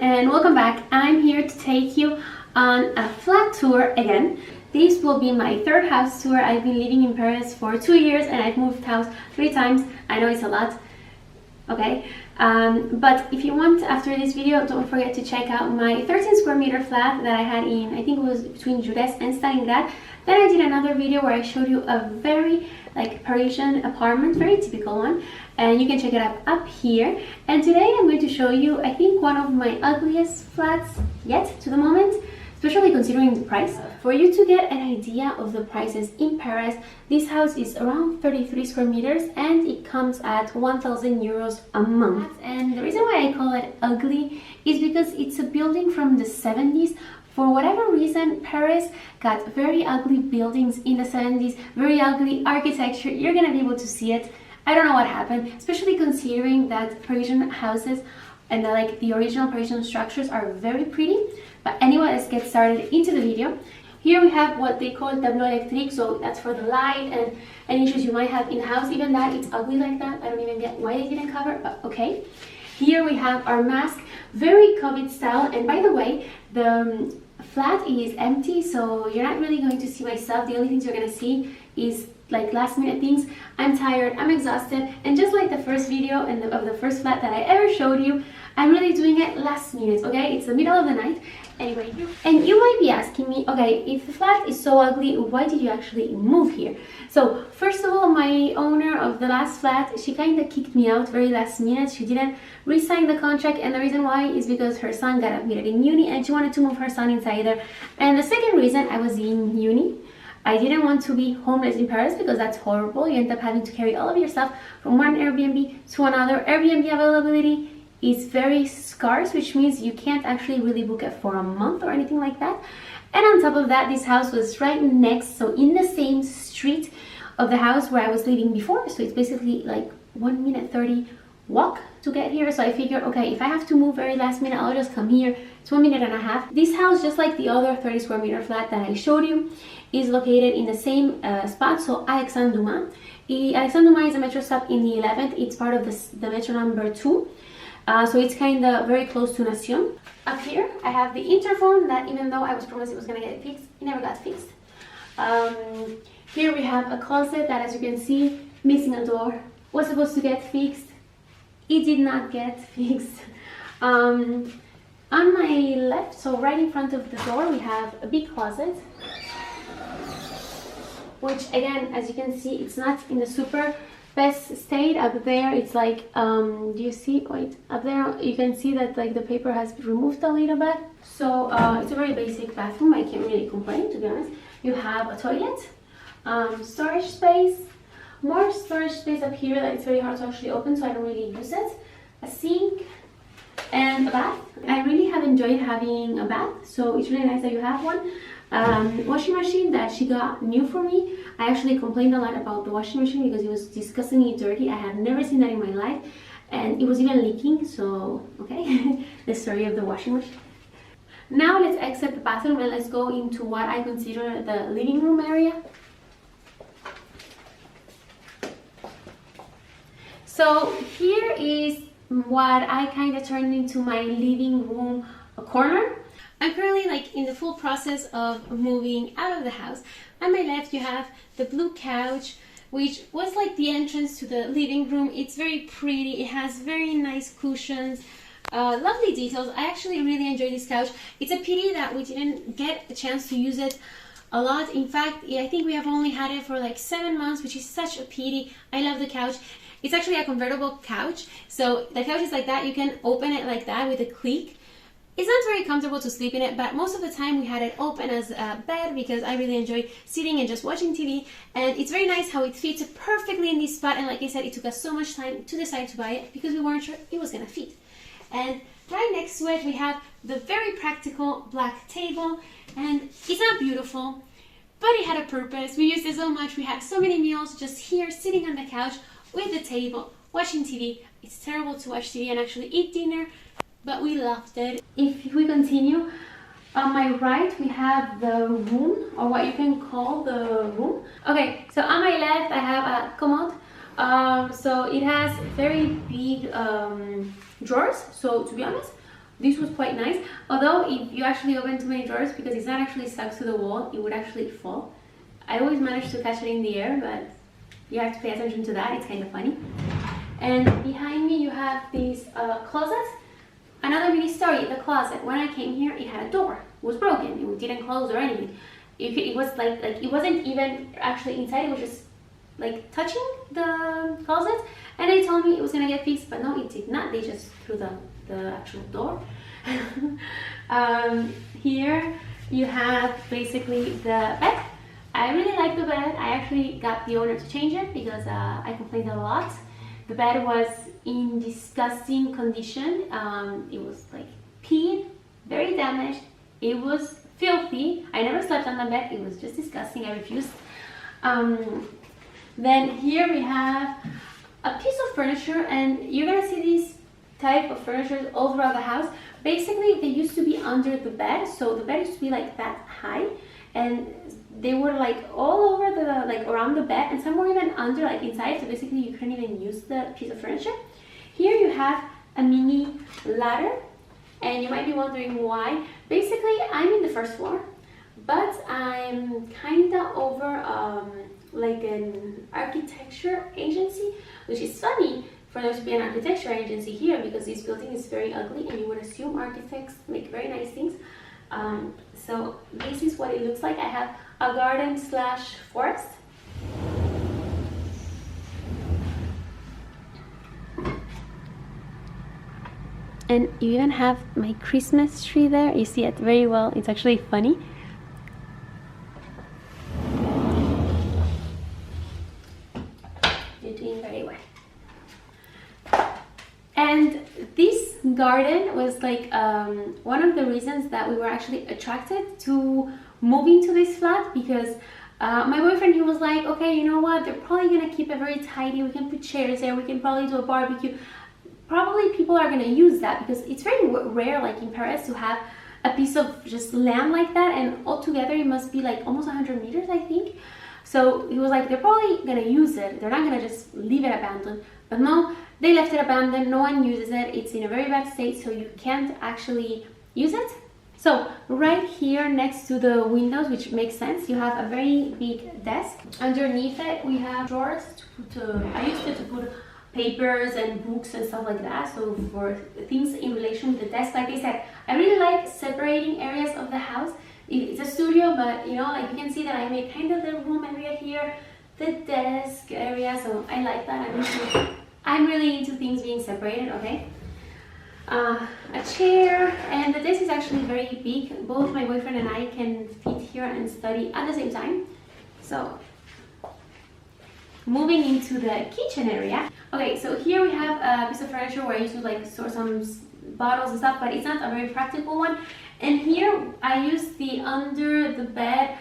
and welcome back. I'm here to take you on a flat tour again. This will be my third house tour. I've been living in Paris for 2 years and I've moved house 3 times. I know it's a lot, okay? But if you want, after this video, don't forget to check out my 13 square meter flat that I had in, I think it was between Judès and Stalingrad. Then I did another video where I showed you a very Parisian apartment, very typical one, and you can check it out up here. And today I'm going to show you, I think, one of my ugliest flats yet to the moment, especially considering the price. For you to get an idea of the prices in Paris, this house is around 33 square meters and it comes at 1,000 euros a month. And the reason why I call it ugly is because it's a building from the 70s. For whatever reason, Paris got very ugly buildings in the 70s, very ugly architecture. You're gonna be able to see it. I don't know what happened, especially considering that Parisian houses and the original Parisian structures are very pretty. But anyway, let's get started into the video. Here we have what they call tableau électrique, so that's for the light and any issues you might have in the house. Even that, it's ugly like that. I don't even get why they didn't cover it, but okay. Here we have our mask, very COVID style. And by the way, the flat is empty, so you're not really going to see my stuff. The only things you're gonna see is last minute things. I'm tired, I'm exhausted, and just like the first video and of the first flat that I ever showed you, I'm really doing it last minute, okay? It's the middle of the night. Anyway, and you might be asking me, okay, if the flat is so ugly, why did you actually move here? So first of all, my owner of the last flat, she kind of kicked me out very last minute. She didn't re-sign the contract, and the reason why is because her son got admitted in uni and she wanted to move her son inside there. And the second reason, I was in uni. I didn't want to be homeless in Paris because that's horrible. You end up having to carry all of your stuff from one Airbnb to another. Airbnb availability is very scarce, which means you can't actually really book it for a month or anything like that. And on top of that, this house was right next, so in the same street of the house where I was living before. So it's basically 1 minute 30 walk to get here. So I figured, okay, if I have to move very last minute, I'll just come here. It's 1.5 minutes. This house, just like the other 30 square meter flat that I showed you, is located in the same spot, so Alexandre-Dumas. Alexandre-Dumas is a metro stop in the 11th. It's part of the metro number 2. So it's kind of very close to Nation. Up here, I have the interphone that, even though I was promised it was going to get fixed, it never got fixed. Here we have a closet that, as you can see, missing a door. Was supposed to get fixed. It did not get fixed. On my left, so right in front of the door, we have a big closet, which again, as you can see, it's not in the super best state. Up there, it's do you see? Wait, up there you can see that the paper has been removed a little bit. So it's a very basic bathroom. I can't really complain, to be honest. You have a toilet, storage space, more storage space up here that it's very hard to actually open, so I don't really use it. A sink and a bath. I really have enjoyed having a bath, so it's really nice that you have one. Washing machine that she got new for me. I actually complained a lot about the washing machine because it was disgustingly dirty. I have never seen that in my life, and it was even leaking. So okay, the story of the washing machine. Now let's exit the bathroom and let's go into what I consider the living room area. So here is what I kind of turned into my living room corner. I'm currently in the full process of moving out of the house. On my left, you have the blue couch, which was the entrance to the living room. It's very pretty. It has very nice cushions, lovely details. I actually really enjoy this couch. It's a pity that we didn't get a chance to use it a lot. In fact, I think we have only had it for 7 months, which is such a pity. I love the couch. It's actually a convertible couch. So the couch is like that. You can open it like that with a click. It's not very comfortable to sleep in it, but most of the time we had it open as a bed because I really enjoy sitting and just watching TV. And it's very nice how it fits perfectly in this spot. And like I said, it took us so much time to decide to buy it because we weren't sure it was gonna fit. And right next to it, we have the very practical black table. And it's not beautiful, but it had a purpose. We used it so much. We had so many meals just here sitting on the couch with the table, watching TV. It's terrible to watch TV and actually eat dinner, but we loved it. If we continue, on my right we have the room, or what you can call the room. Okay, so on my left I have a commode. So it has very big drawers. So to be honest, this was quite nice. Although if you actually open too many drawers, because it's not actually stuck to the wall, it would actually fall. I always manage to catch it in the air, but you have to pay attention to that. It's kind of funny. And behind me you have this closet. Another mini story. The closet, when I came here, it had a door. It was broken. It didn't close or anything. It was like it wasn't even actually inside. It was just like touching the closet, and they told me it was gonna get fixed, but no, it did not. They just threw the actual door. Here you have basically the bed. I really like the bed. I actually got the owner to change it because I complained a lot. The bed was in disgusting condition. It was like peed, very damaged. It was filthy. I never slept on the bed. It was just disgusting. I refused. Then here we have a piece of furniture, and you're gonna see these type of furniture all throughout the house. Basically, they used to be under the bed, so the bed used to be like that high, and they were like all over the around the bed, and some were even under, like inside. So basically, you couldn't even use the piece of furniture. Here you have a mini ladder, and you might be wondering why. Basically, I'm in the first floor, but I'm kinda over like an architecture agency, which is funny for there to be an architecture agency here because this building is very ugly, and you would assume architects make very nice things. So this is what it looks like. I have a garden slash forest. And you even have my Christmas tree there. You see it very well. It's actually funny. You're doing very well. And this garden was like one of the reasons that we were actually attracted to moving to this flat, because my boyfriend, he was like, okay, you know what, they're probably gonna keep it very tidy. We can put chairs there. We can probably do a barbecue. Probably people are going to use that because it's very rare, like in Paris, to have a piece of just land like that, and altogether it must be like almost 100 meters, I think. So he was like, they're probably going to use it. They're not going to just leave it abandoned. But no, they left it abandoned. No one uses it. It's in a very bad state, so you can't actually use it. So right here next to the windows, which makes sense, you have a very big desk. Underneath it, we have drawers to put, I used it to put papers and books and stuff like that, so for things in relation with the desk. Like I said, I really like separating areas of the house. It's a studio, but you know, like you can see that I made kind of the room area here, the desk area, so I like that. I'm really into things being separated. Okay, a chair, and the desk is actually very big. Both my boyfriend and I can fit here and study at the same time. So moving into the kitchen area. Okay, so here we have a piece of furniture where I used to like store some bottles and stuff, but it's not a very practical one. And here I used the under the bed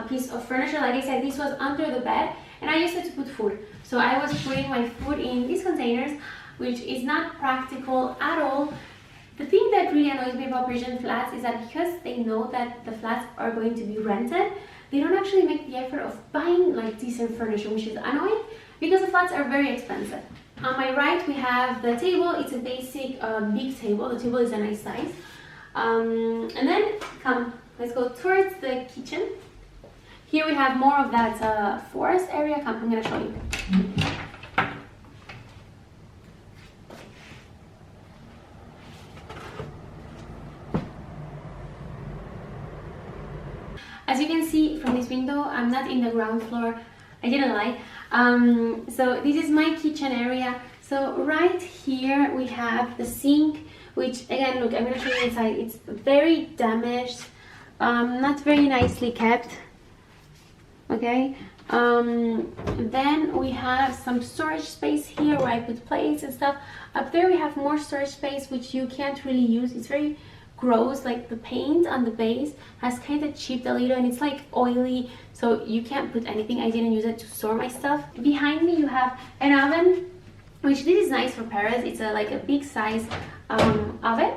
piece of furniture. Like I said, this was under the bed, and I used it to put food. So I was putting my food in these containers, which is not practical at all. The thing that really annoys me about Parisian flats is that because they know that the flats are going to be rented, they don't actually make the effort of buying like decent furniture, which is annoying because the flats are very expensive. On my right, we have the table. It's a basic big table. The table is a nice size. And then let's go towards the kitchen. Here we have more of that forest area. I'm gonna show you. As you can see from this window, I'm not in the ground floor. I didn't lie. So this is my kitchen area. So right here we have the sink, which again, look, I'm gonna show you inside. It's very damaged, not very nicely kept. Okay. Then we have some storage space here where I put plates and stuff. Up there we have more storage space, which you can't really use. It's very gross, like the paint on the base has kind of chipped a little, and it's like oily, so you can't put anything. I didn't use it to store my stuff. Behind me you have an oven, which this is nice for Paris. It's like a big size oven.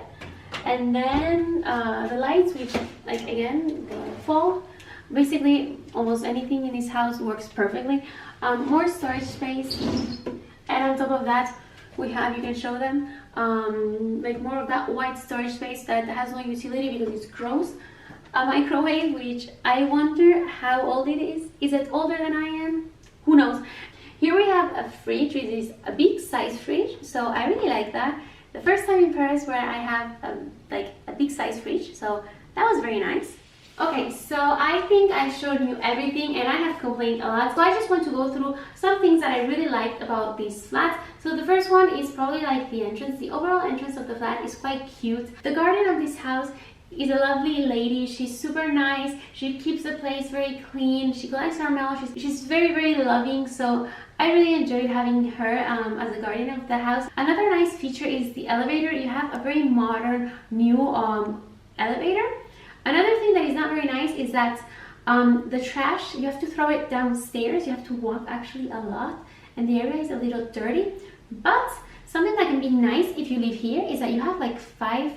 And then the lights, which like again they fall. Basically almost anything in this house works perfectly. More storage space, and on top of that we have, you can show them, like more of that white storage space that has no utility because it's gross. A microwave, which I wonder how old it is. Is it older than I am? Who knows? Here we have a fridge, which is a big size fridge, so I really like that. The first time in Paris where I have like a big size fridge, so that was very nice. Okay, so I think I showed you everything and I have complained a lot, so I just want to go through some things that I really liked about this flat. So the first one is probably like the entrance. The overall entrance of the flat is quite cute. The guardian of this house is a lovely lady. She's super nice. She keeps the place very clean. She collects our mail. She's very loving, so I really enjoyed having her as a guardian of the house. Another nice feature is the elevator. You have a very modern new elevator. Another thing that is not very nice is that the trash, you have to throw it downstairs. You have to walk actually a lot, and the area is a little dirty. But something that can be nice if you live here is that you have like 5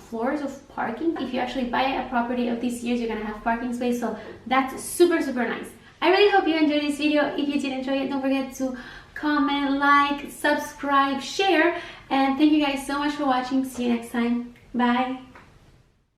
floors of parking. If you actually buy a property of these years, you're gonna have parking space, so that's super nice. I really hope you enjoyed this video. If you did enjoy it, don't forget to comment, like, subscribe, share, and thank you guys so much for watching. See you next time. Bye.